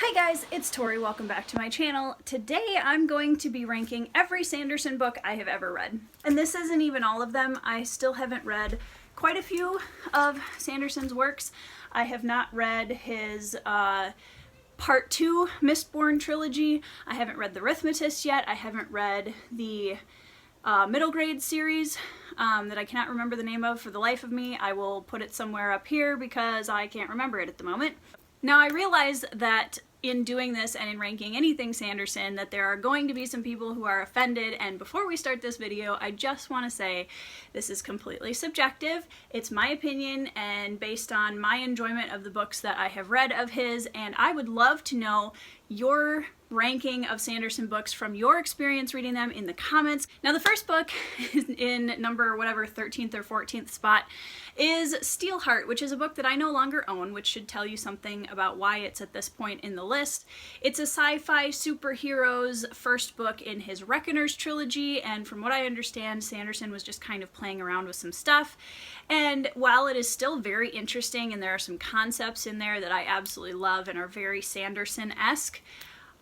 Hi guys, it's Tori. Welcome back to my channel. Today I'm going to be ranking every Sanderson book I have ever read. And this isn't even all of them. I still haven't read quite a few of Sanderson's works. I have not read his Part 2 Mistborn trilogy. I haven't read The Arithmetist yet. I haven't read the middle grade series that I cannot remember the name of for the life of me. I will put it somewhere up here because I can't remember it at the moment. Now I realize that in doing this and in ranking anything Sanderson that there are going to be some people who are offended, and before we start this video I just want to say this is completely subjective. It's my opinion and based on my enjoyment of the books that I have read of his, and I would love to know your ranking of Sanderson books from your experience reading them in the comments. Now the first book is in number whatever 13th or 14th spot is Steelheart, which is a book that I no longer own, which should tell you something about why it's at this point in the list. It's a sci-fi superheroes first book in his Reckoners trilogy, and from what I understand Sanderson was just kind of playing around with some stuff, and while it is still very interesting and there are some concepts in there that I absolutely love and are very Sanderson-esque,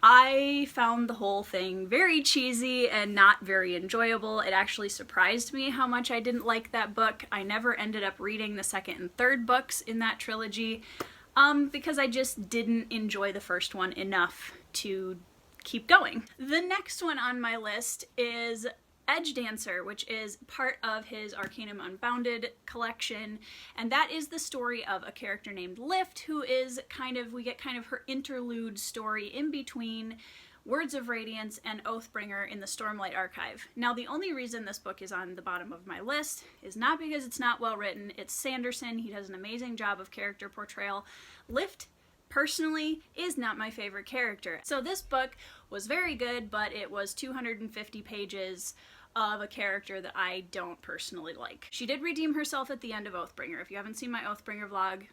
I found the whole thing very cheesy and not very enjoyable. It actually surprised me how much I didn't like that book. I never ended up reading the second and third books in that trilogy because I just didn't enjoy the first one enough to keep going. The next one on my list is Edge Dancer, which is part of his Arcanum Unbounded collection, and that is the story of a character named Lift, who is we get kind of her interlude story in between Words of Radiance and Oathbringer in the Stormlight archive. Now the only reason this book is on the bottom of my list is not because it's not well written. It's Sanderson. He does an amazing job of character portrayal. Lift personally is not my favorite character. So this book was very good, but it was 250 pages of a character that I don't personally like. She did redeem herself at the end of Oathbringer. If you haven't seen my Oathbringer vlog,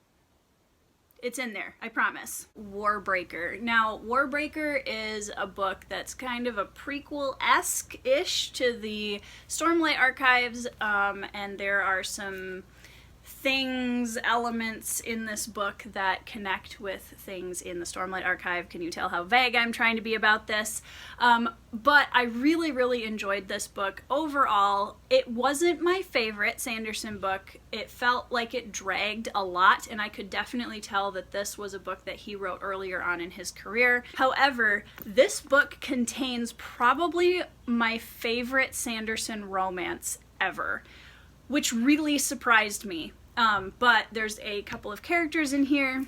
it's in there, I promise. Warbreaker. Now, Warbreaker is a book that's kind of a prequel-esque-ish to the Stormlight archives, and there are some elements in this book that connect with things in the Stormlight archive. Can you tell how vague I'm trying to be about this? But I really, really enjoyed this book. Overall, it wasn't my favorite Sanderson book. It felt like it dragged a lot, and I could definitely tell that this was a book that he wrote earlier on in his career. However, this book contains probably my favorite Sanderson romance ever, which really surprised me. But there's a couple of characters in here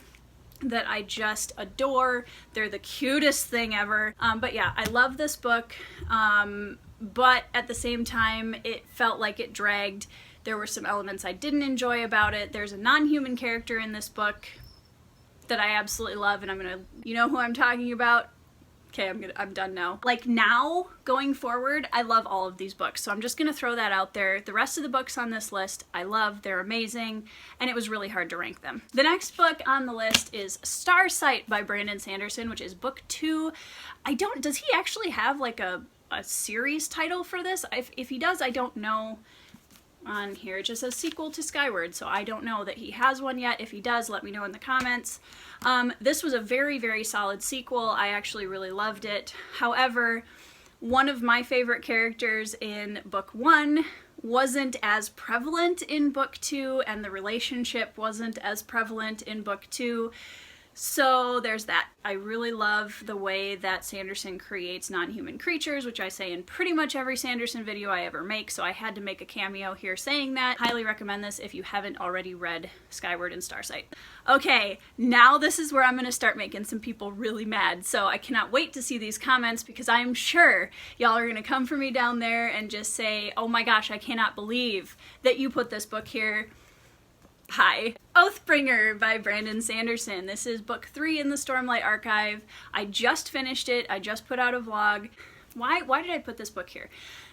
that I just adore. They're the cutest thing ever. But yeah, I love this book, but at the same time it felt like it dragged. There were some elements I didn't enjoy about it. There's a non-human character in this book that I absolutely love, and you know who I'm talking about? Okay, I'm done now. Like now, going forward, I love all of these books, so I'm just gonna throw that out there. The rest of the books on this list, I love, they're amazing, and it was really hard to rank them. The next book on the list is Starsight by Brandon Sanderson, which is book 2. Does he actually have like a series title for this? If he does, I don't know. On here it just says sequel to Skyward, so I don't know that he has one yet. If he does, let me know in the comments. This was a very, very solid sequel. I actually really loved it. However, one of my favorite characters in book 1 wasn't as prevalent in book 2, and the relationship wasn't as prevalent in book 2. So there's that. I really love the way that Sanderson creates non-human creatures, which I say in pretty much every Sanderson video I ever make, so I had to make a cameo here saying that. Highly recommend this if you haven't already read Skyward and Starsight. Okay, now this is where I'm gonna start making some people really mad, so I cannot wait to see these comments because I'm sure y'all are gonna come for me down there and just say, oh my gosh, I cannot believe that you put this book here. Hi. Oathbringer by Brandon Sanderson. This is book 3 in the Stormlight archive. I just finished it. I just put out a vlog. Why did I put this book here?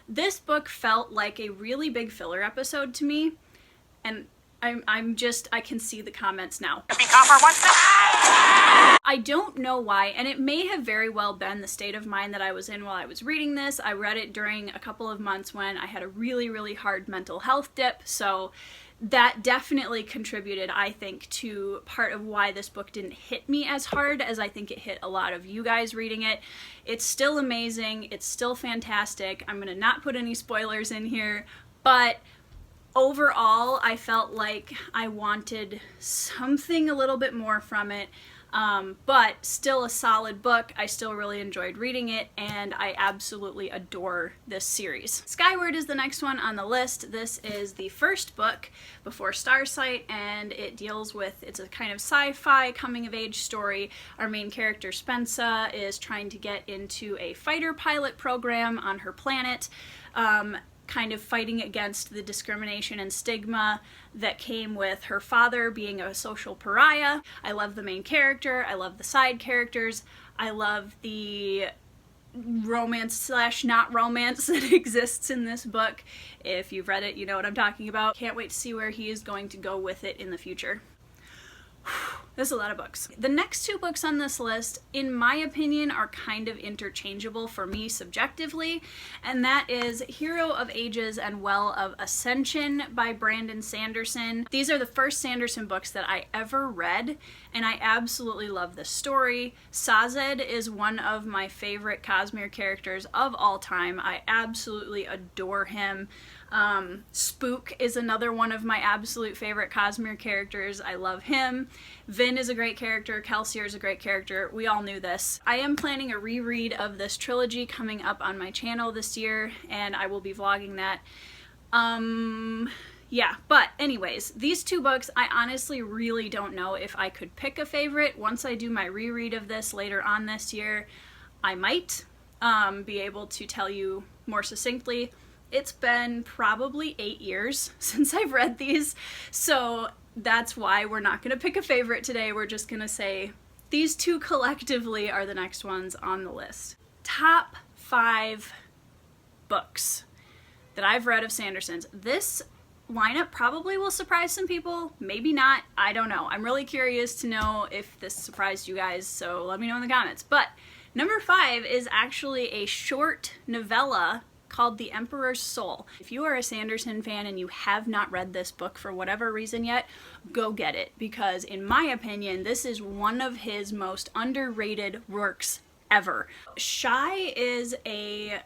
This book felt like a really big filler episode to me, and I can see the comments now. I don't know why, and it may have very well been the state of mind that I was in while I was reading this. I read it during a couple of months when I had a really, really hard mental health dip, so that definitely contributed, I think, to part of why this book didn't hit me as hard as I think it hit a lot of you guys reading it. It's still amazing. It's still fantastic. I'm going to not put any spoilers in here, but overall, I felt like I wanted something a little bit more from it. But still a solid book. I still really enjoyed reading it, and I absolutely adore this series. Skyward is the next one on the list. This is the first book before Starsight, and it deals with, it's a kind of sci-fi coming-of-age story. Our main character, Spensa, is trying to get into a fighter pilot program on her planet, kind of fighting against the discrimination and stigma that came with her father being a social pariah. I love the main character. I love the side characters. I love the romance slash not romance that exists in this book. If you've read it, you know what I'm talking about. Can't wait to see where he is going to go with it in the future. There's a lot of books. The next two books on this list, in my opinion, are kind of interchangeable for me subjectively, and that is Hero of Ages and Well of Ascension by Brandon Sanderson. These are the first Sanderson books that I ever read, and I absolutely love this story. Sazed is one of my favorite Cosmere characters of all time. I absolutely adore him. Spook is another one of my absolute favorite Cosmere characters. I love him. Vin is a great character. Kelsier is a great character. We all knew this. I am planning a reread of this trilogy coming up on my channel this year, and I will be vlogging that. Yeah, but anyways, these two books, I honestly really don't know if I could pick a favorite. Once I do my reread of this later on this year, I might be able to tell you more succinctly. It's been probably 8 years since I've read these, so that's why we're not going to pick a favorite today. We're just going to say these two collectively are the next ones on the list. Top 5 books that I've read of Sanderson's. This lineup probably will surprise some people, maybe not, I don't know. I'm really curious to know if this surprised you guys, so let me know in the comments. But number 5 is actually a short novella called The Emperor's Soul. If you are a Sanderson fan and you have not read this book for whatever reason yet, go get it, because in my opinion, this is one of his most underrated works ever. Shai is a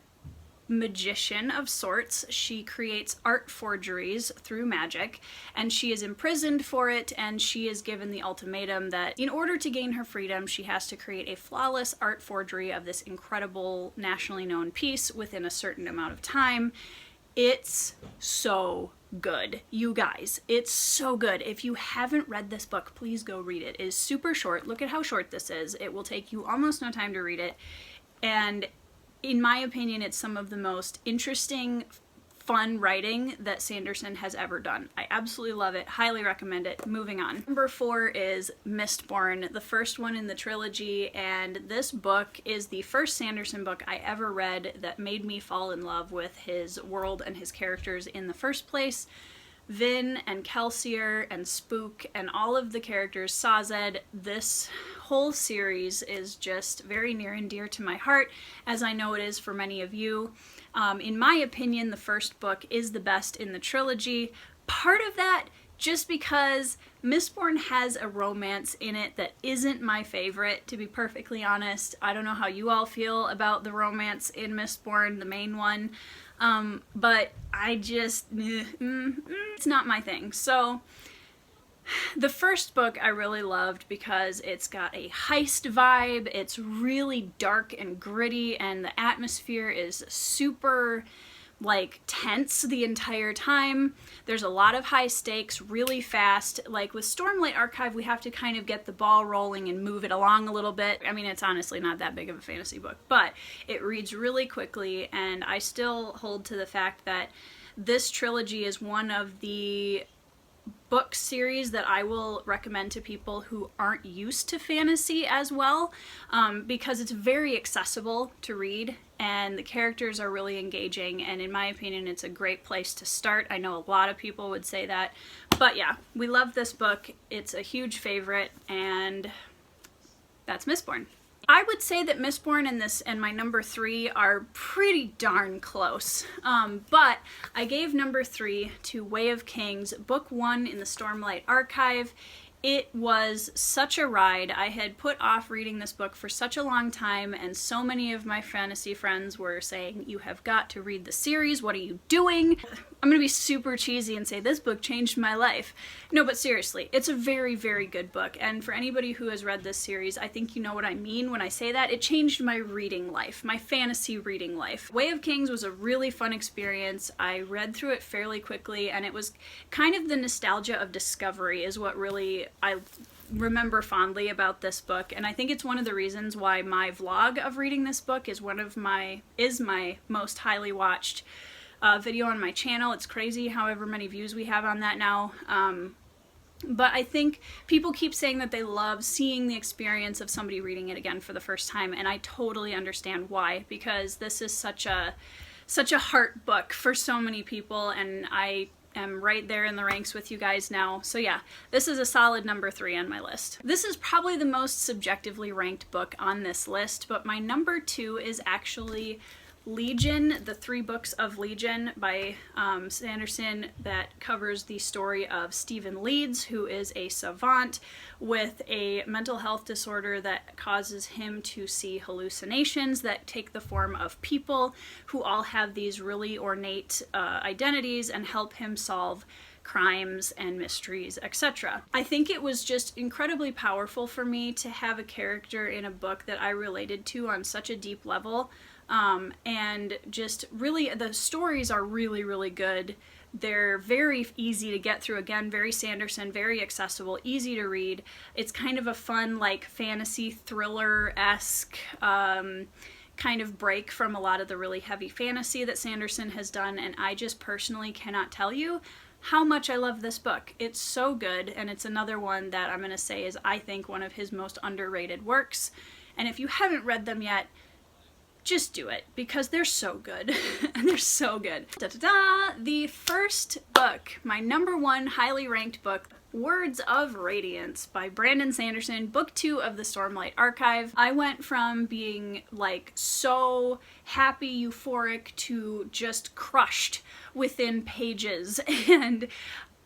magician of sorts. She creates art forgeries through magic, and she is imprisoned for it, and she is given the ultimatum that in order to gain her freedom, she has to create a flawless art forgery of this incredible nationally known piece within a certain amount of time. It's so good, you guys. It's so good. If you haven't read this book, please go read it. It is super short. Look at how short this is. It will take you almost no time to read it, and in my opinion, it's some of the most interesting, fun writing that Sanderson has ever done. I absolutely love it. Highly recommend it. Moving on. Number 4 is Mistborn, the first one in the trilogy, and this book is the first Sanderson book I ever read that made me fall in love with his world and his characters in the first place. Vin and Kelsier and Spook and all of the characters, Sazed, this whole series is just very near and dear to my heart, as I know it is for many of you. In my opinion, the first book is the best in the trilogy. Part of that just because Mistborn has a romance in it that isn't my favorite, to be perfectly honest. I don't know how you all feel about the romance in Mistborn, the main one. But I just, it's not my thing. So the first book I really loved because it's got a heist vibe, it's really dark and gritty, and the atmosphere is super, like, tense the entire time. There's a lot of high stakes really fast. Like with Stormlight Archive, we have to kind of get the ball rolling and move it along a little bit. I mean, it's honestly not that big of a fantasy book, but it reads really quickly, and I still hold to the fact that this trilogy is one of the book series that I will recommend to people who aren't used to fantasy as well, because it's very accessible to read and the characters are really engaging, and in my opinion it's a great place to start. I know a lot of people would say that, but yeah, we love this book. It's a huge favorite, and that's Mistborn. I would say that Mistborn and my number 3 are pretty darn close, but I gave number 3 to Way of Kings, book 1 in the Stormlight archive. It was such a ride. I had put off reading this book for such a long time, and so many of my fantasy friends were saying, you have got to read the series, what are you doing? I'm gonna be super cheesy and say this book changed my life. No, but seriously, it's a very, very good book, and for anybody who has read this series, I think you know what I mean when I say that. It changed my reading life, my fantasy reading life. Way of Kings was a really fun experience. I read through it fairly quickly, and it was kind of the nostalgia of discovery is what really I remember fondly about this book, and I think it's one of the reasons why my vlog of reading this book is my most highly watched video on my channel. It's crazy however many views we have on that now. But I think people keep saying that they love seeing the experience of somebody reading it again for the first time, and I totally understand why, because this is such a heart book for so many people, and I am right there in the ranks with you guys now. So yeah, this is a solid number 3 on my list. This is probably the most subjectively ranked book on this list, but my number 2 is actually Legion, the 3 books of Legion by Sanderson, that covers the story of Stephen Leeds, who is a savant with a mental health disorder that causes him to see hallucinations that take the form of people who all have these really ornate identities and help him solve crimes and mysteries, etc. I think it was just incredibly powerful for me to have a character in a book that I related to on such a deep level. And just really, the stories are really, really good. They're very easy to get through. Again, very Sanderson, very accessible, easy to read. It's kind of a fun, like, fantasy thriller-esque kind of break from a lot of the really heavy fantasy that Sanderson has done, and I just personally cannot tell you how much I love this book. It's so good, and it's another one that I'm going to say is, I think, one of his most underrated works. And if you haven't read them yet, just do it, because they're so good. And they're so good. Da-da-da! The first book, my number 1 highly ranked book, Words of Radiance by Brandon Sanderson, book 2 of the Stormlight archive. I went from being like so happy, euphoric, to just crushed within pages, and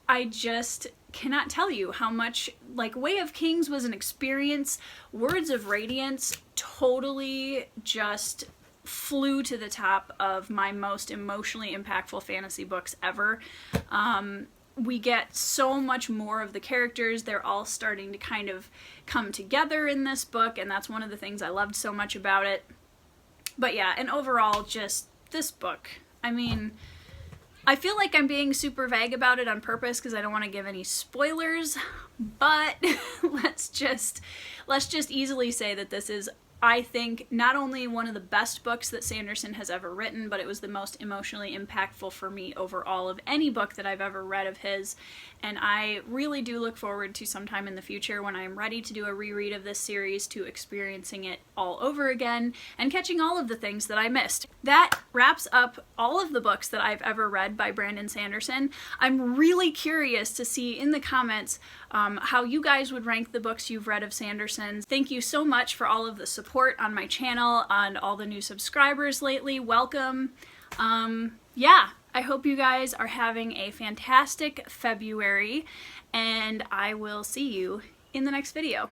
I just cannot tell you how much, like, Way of Kings was an experience. Words of Radiance totally just flew to the top of my most emotionally impactful fantasy books ever. We get so much more of the characters. They're all starting to kind of come together in this book, and that's one of the things I loved so much about it. But yeah, and overall, just this book, I mean, I feel like I'm being super vague about it on purpose because I don't want to give any spoilers, but let's just easily say that this is, I think, not only one of the best books that Sanderson has ever written, but it was the most emotionally impactful for me overall of any book that I've ever read of his. And I really do look forward to sometime in the future, when I'm ready to do a reread of this series, to experiencing it all over again and catching all of the things that I missed. That wraps up all of the books that I've ever read by Brandon Sanderson. I'm really curious to see in the comments how you guys would rank the books you've read of Sanderson's. Thank you so much for all of the support on my channel, and all the new subscribers lately. Welcome. Yeah, I hope you guys are having a fantastic February, and I will see you in the next video.